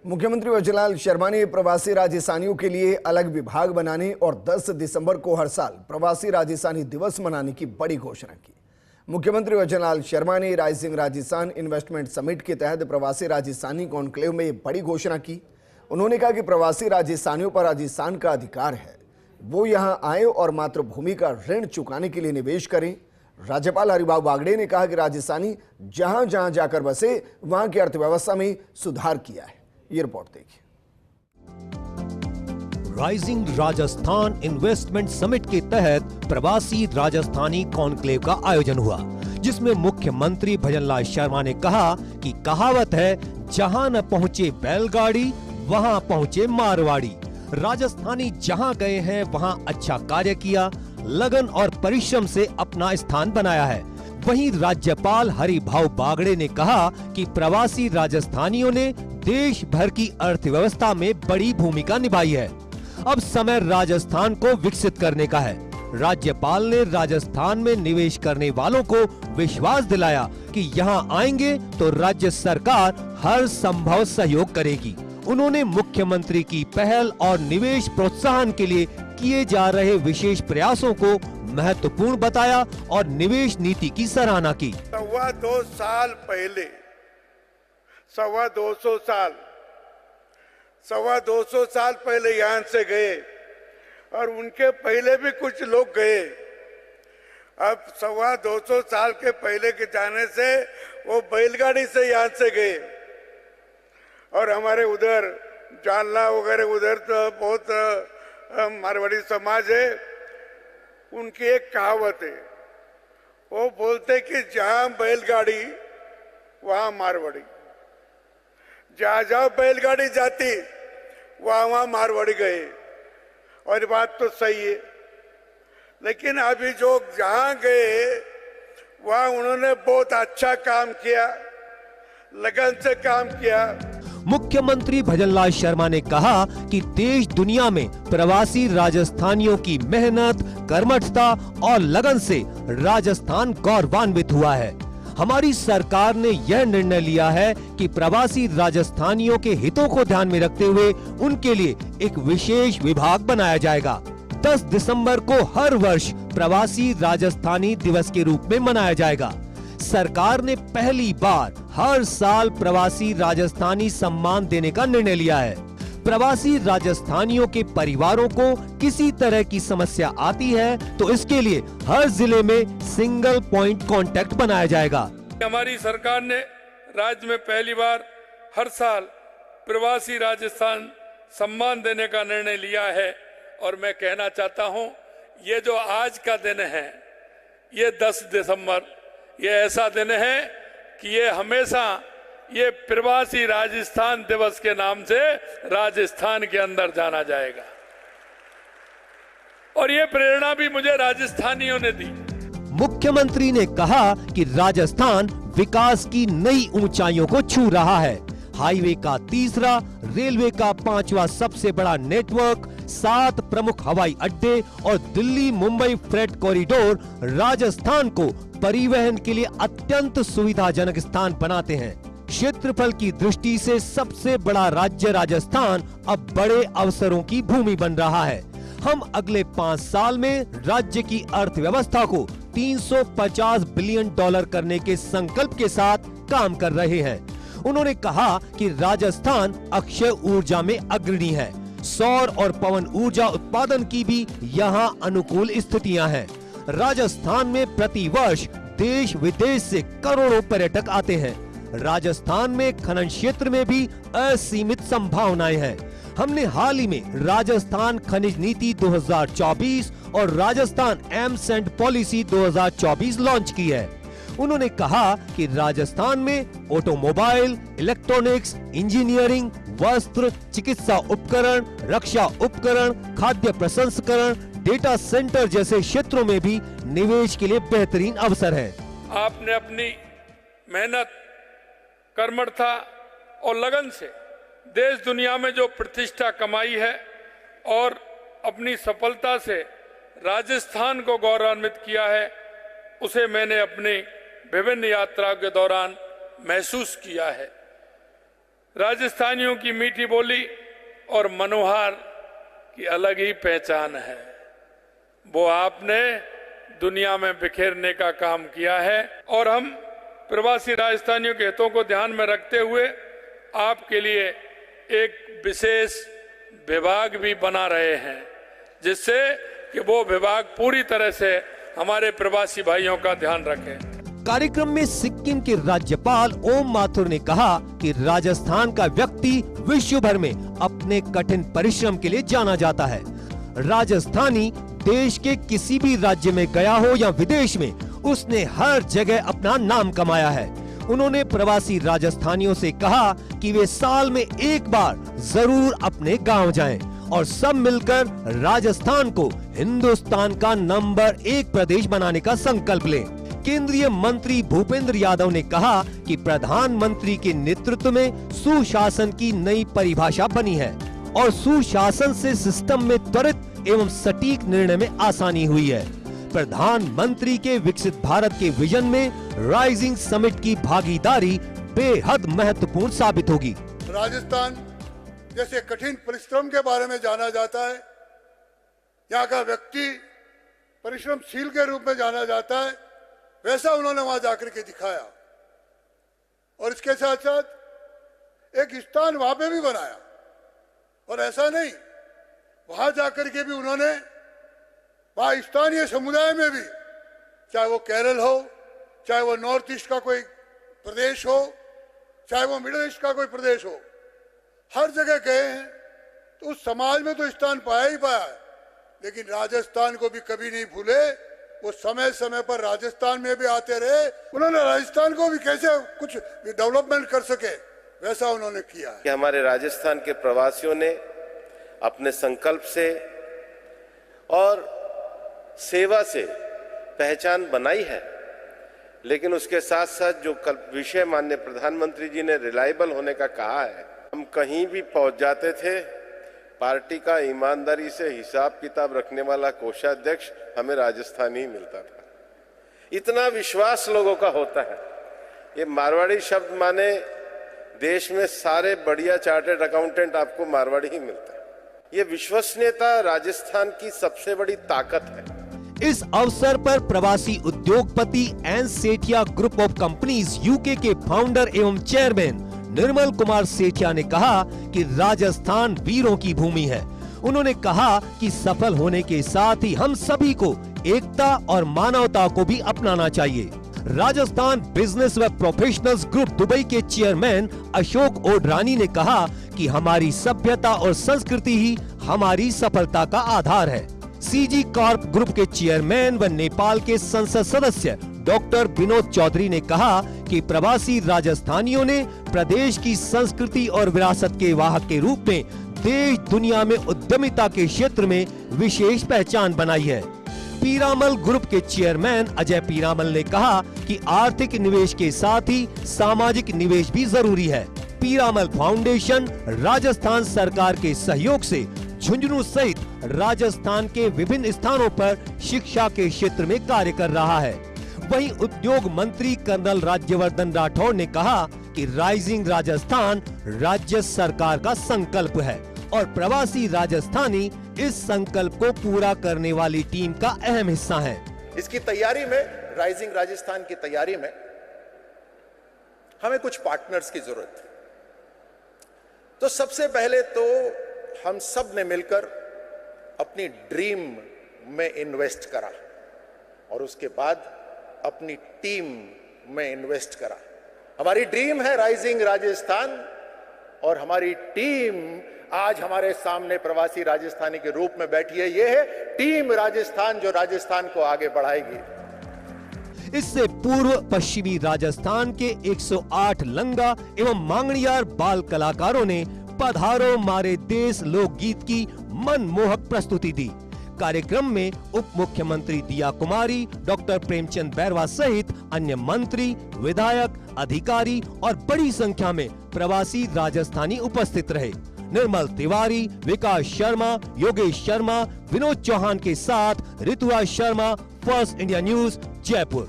मुख्यमंत्री वजूलाल शर्मा ने प्रवासी राजस्थानियों के लिए अलग विभाग बनाने और 10 दिसंबर को हर साल प्रवासी राजस्थानी दिवस मनाने की बड़ी घोषणा की। मुख्यमंत्री वजूलाल शर्मा ने राइजिंग राजस्थान इन्वेस्टमेंट समिट के तहत प्रवासी राजस्थानी कॉन्क्लेव में बड़ी घोषणा की। उन्होंने कहा कि प्रवासी राजस्थानियों पर राजस्थान का अधिकार है, वो यहाँ आए और मातृभूमि का ऋण चुकाने के लिए निवेश करें। राज्यपाल हरिभाऊ बागड़े ने कहा कि राजस्थानी जहां जहां जाकर बसे वहां की अर्थव्यवस्था में सुधार किया है। ये रिपोर्ट देखिए। राइजिंग राजस्थान इन्वेस्टमेंट समिट के तहत प्रवासी राजस्थानी कॉन्क्लेव का आयोजन हुआ, जिसमें मुख्यमंत्री भजनलाल शर्मा ने कहा कि कहावत है, जहां न पहुंचे बैलगाड़ी वहां पहुंचे मारवाड़ी। राजस्थानी जहां गए हैं वहां अच्छा कार्य किया, लगन और परिश्रम से अपना स्थान बनाया है। वहीं राज्यपाल हरिभाऊ बागड़े ने कहा कि प्रवासी राजस्थानियों ने देश भर की अर्थव्यवस्था में बड़ी भूमिका निभाई है। अब समय राजस्थान को विकसित करने का है। राज्यपाल ने राजस्थान में निवेश करने वालों को विश्वास दिलाया कि यहां आएंगे तो राज्य सरकार हर संभव सहयोग करेगी। उन्होंने मुख्यमंत्री की पहल और निवेश प्रोत्साहन के लिए किए जा रहे विशेष प्रयासों को महत्वपूर्ण बताया और निवेश नीति की सराहना की। 2 साल पहले 250 साल पहले यहाँ से गए और उनके पहले भी कुछ लोग गए। अब 250 साल के पहले के जाने से वो बैलगाड़ी से यहाँ से गए। और हमारे उधर जालना वगैरह उधर तो बहुत मारवाड़ी समाज है। उनकी एक कहावत है, वो बोलते कि जहां बैलगाड़ी वहां मारवाड़ी, जहां जहां बैलगाड़ी जाती वहां मारवाड़ी गए। और बात तो सही है, लेकिन अभी जो जहां गए वहां उन्होंने बहुत अच्छा काम किया, लगन से काम किया। मुख्यमंत्री भजनलाल शर्मा ने कहा कि देश दुनिया में प्रवासी राजस्थानियों की मेहनत, कर्मठता और लगन से राजस्थान गौरवान्वित हुआ है। हमारी सरकार ने यह निर्णय लिया है कि प्रवासी राजस्थानियों के हितों को ध्यान में रखते हुए उनके लिए एक विशेष विभाग बनाया जाएगा। 10 दिसंबर को हर वर्ष प्रवासी राजस्थानी दिवस के रूप में मनाया जाएगा। सरकार ने पहली बार हर साल प्रवासी राजस्थानी सम्मान देने का निर्णय लिया है। प्रवासी राजस्थानियों के परिवारों को किसी तरह की समस्या आती है तो इसके लिए हर जिले में सिंगल पॉइंट कांटेक्ट बनाया जाएगा। हमारी सरकार ने राज्य में पहली बार हर साल प्रवासी राजस्थान सम्मान देने का निर्णय लिया है। और मैं कहना चाहता हूं, ये जो आज का दिन है, ये 10 दिसंबर, ये ऐसा दिन है कि ये हमेशा ये प्रवासी राजस्थान दिवस के नाम से राजस्थान के अंदर जाना जाएगा। और ये प्रेरणा भी मुझे राजस्थानियों ने दी। मुख्यमंत्री ने कहा कि राजस्थान विकास की नई ऊंचाइयों को छू रहा है। हाईवे का 3रा, रेलवे का 5वां सबसे बड़ा नेटवर्क, 7 प्रमुख हवाई अड्डे और दिल्ली मुंबई फ्रेट कॉरिडोर राजस्थान को परिवहन के लिए अत्यंत सुविधाजनक स्थान बनाते हैं। क्षेत्रफल की दृष्टि से सबसे बड़ा राज्य राजस्थान अब बड़े अवसरों की भूमि बन रहा है। हम अगले 5 साल में राज्य की अर्थव्यवस्था को $350 बिलियन करने के संकल्प के साथ काम कर रहे हैं। उन्होंने कहा कि राजस्थान अक्षय ऊर्जा में अग्रणी है। सौर और पवन ऊर्जा उत्पादन की भी यहाँ अनुकूल स्थितियां हैं। राजस्थान में प्रति वर्ष देश विदेश से करोड़ों पर्यटक आते हैं। राजस्थान में खनन क्षेत्र में भी असीमित संभावनाएं हैं। हमने हाल ही में राजस्थान खनिज नीति 2024 और Rajasthan AIIMS and policy 2024 launch की है। उन्होंने कहा कि राजस्थान में ऑटोमोबाइल, इलेक्ट्रॉनिक्स, इंजीनियरिंग, वस्त्र, चिकित्सा उपकरण, रक्षा उपकरण, खाद्य प्रसंस्करण, डेटा सेंटर जैसे क्षेत्रों में भी निवेश के लिए बेहतरीन अवसर है। आपने अपनी मेहनत, कर्मठता और लगन से देश दुनिया में जो प्रतिष्ठा कमाई है और अपनी सफलता से राजस्थान को गौरवान्वित किया है, उसे मैंने अपनी विभिन्न यात्राओं के दौरान महसूस किया है। राजस्थानियों की मीठी बोली और मनोहार की अलग ही पहचान है। वो आपने दुनिया में बिखेरने का काम किया है और हम प्रवासी राजस्थानियों के हितों को ध्यान में रखते हुए आपके लिए एक विशेष विभाग भी बना रहे हैं, जिससे कि वो विभाग पूरी तरह से हमारे प्रवासी भाइयों का ध्यान रखे। कार्यक्रम में सिक्किम के राज्यपाल ओम माथुर ने कहा कि राजस्थान का व्यक्ति विश्व भर में अपने कठिन परिश्रम के लिए जाना जाता है। राजस्थानी देश के किसी भी राज्य में गया हो या विदेश में, उसने हर जगह अपना नाम कमाया है। उन्होंने प्रवासी राजस्थानियों से कहा कि वे साल में एक बार जरूर अपने गांव जाएं और सब मिलकर राजस्थान को हिंदुस्तान का नंबर 1 प्रदेश बनाने का संकल्प लें। केंद्रीय मंत्री भूपेंद्र यादव ने कहा कि प्रधानमंत्री के नेतृत्व में सुशासन की नई परिभाषा बनी है और सुशासन से सिस्टम में त्वरित एवं सटीक निर्णय में आसानी हुई है। प्रधानमंत्री के विकसित भारत के विजन में राइजिंग समिट की भागीदारी बेहद महत्वपूर्ण साबित होगी। राजस्थान जैसे कठिन परिश्रम के बारे में जाना जाता है, यहाँ का व्यक्ति परिश्रमशील के रूप में जाना जाता है, वैसा उन्होंने वहां जाकर के दिखाया। और इसके साथ साथ एक स्थान वहां पे भी बनाया। और ऐसा नहीं, वहां जाकर के भी उन्होंने वहां स्थानीय समुदाय में भी, चाहे वो केरल हो, चाहे वो नॉर्थ ईस्ट का कोई प्रदेश हो, चाहे वो मिडिल ईस्ट का कोई प्रदेश हो, हर जगह गए हैं तो उस समाज में तो स्थान पाया ही पाया है। लेकिन राजस्थान को भी कभी नहीं भूले, वो समय समय पर राजस्थान में भी आते रहे। उन्होंने राजस्थान को भी कैसे कुछ डेवलपमेंट कर सके, वैसा उन्होंने किया है। कि हमारे राजस्थान के प्रवासियों ने अपने संकल्प से और सेवा से पहचान बनाई है, लेकिन उसके साथ साथ जो विषय माननीय प्रधानमंत्री जी ने रिलायबल होने का कहा है, हम कहीं भी पहुंच जाते थे, पार्टी का ईमानदारी से हिसाब किताब रखने वाला कोषाध्यक्ष हमें राजस्थान ही मिलता था। इतना विश्वास लोगों का होता है। ये मारवाड़ी शब्द माने देश में सारे बढ़िया चार्टर्ड अकाउंटेंट आपको मारवाड़ी ही मिलता है। ये विश्वसनीयता राजस्थान की सबसे बड़ी ताकत है। इस अवसर पर प्रवासी उद्योगपति N Sethia group of companies UK के फाउंडर एवं चेयरमैन निर्मल कुमार सेठिया ने कहा कि राजस्थान वीरों की भूमि है। उन्होंने कहा कि सफल होने के साथ ही हम सभी को एकता और मानवता को भी अपनाना चाहिए। राजस्थान बिजनेस व प्रोफेशनल्स ग्रुप दुबई के चेयरमैन अशोक ओडरानी ने कहा कि हमारी सभ्यता और संस्कृति ही हमारी सफलता का आधार है। सीजी कॉर्प ग्रुप के चेयरमैन व नेपाल के संसद सदस्य डॉक्टर विनोद चौधरी ने कहा कि प्रवासी राजस्थानियों ने प्रदेश की संस्कृति और विरासत के वाहक के रूप में देश दुनिया में उद्यमिता के क्षेत्र में विशेष पहचान बनाई है। पीरामल ग्रुप के चेयरमैन अजय पीरामल ने कहा कि आर्थिक निवेश के साथ ही सामाजिक निवेश भी जरूरी है। पीरामल फाउंडेशन राजस्थान सरकार के सहयोग से झुंझुनू सहित राजस्थान के विभिन्न स्थानों पर शिक्षा के क्षेत्र में कार्य कर रहा है। वहीं उद्योग मंत्री कर्नल राज्यवर्धन राठौड़ ने कहा कि राइजिंग राजस्थान राज्य सरकार का संकल्प है और प्रवासी राजस्थानी इस संकल्प को पूरा करने वाली टीम का अहम हिस्सा है। इसकी तैयारी में, राइजिंग राजस्थान की तैयारी में हमें कुछ पार्टनर्स की जरूरत है। तो सबसे पहले तो हम सब ने मिलकर अपनी ड्रीम में इन्वेस्ट करा और उसके बाद अपनी टीम में इन्वेस्ट करा। हमारी ड्रीम है राइजिंग राजस्थान और हमारी टीम आज हमारे सामने प्रवासी राजस्थानी के रूप में बैठी है। ये है टीम राजस्थान जो राजस्थान को आगे बढ़ाएगी। इससे पूर्व पश्चिमी राजस्थान के 108 लंगा एवं मांगड़ियार बाल कलाकारों ने पधारो मारे देश लोकगीत की मनमोहक प्रस्तुति दी। कार्यक्रम में उप मुख्यमंत्री दिया कुमारी, डॉक्टर प्रेमचंद बैरवा सहित अन्य मंत्री, विधायक, अधिकारी और बड़ी संख्या में प्रवासी राजस्थानी उपस्थित रहे। निर्मल तिवारी, विकास शर्मा, योगेश शर्मा, विनोद चौहान के साथ Rituraj Sharma, first India news, Jaipur.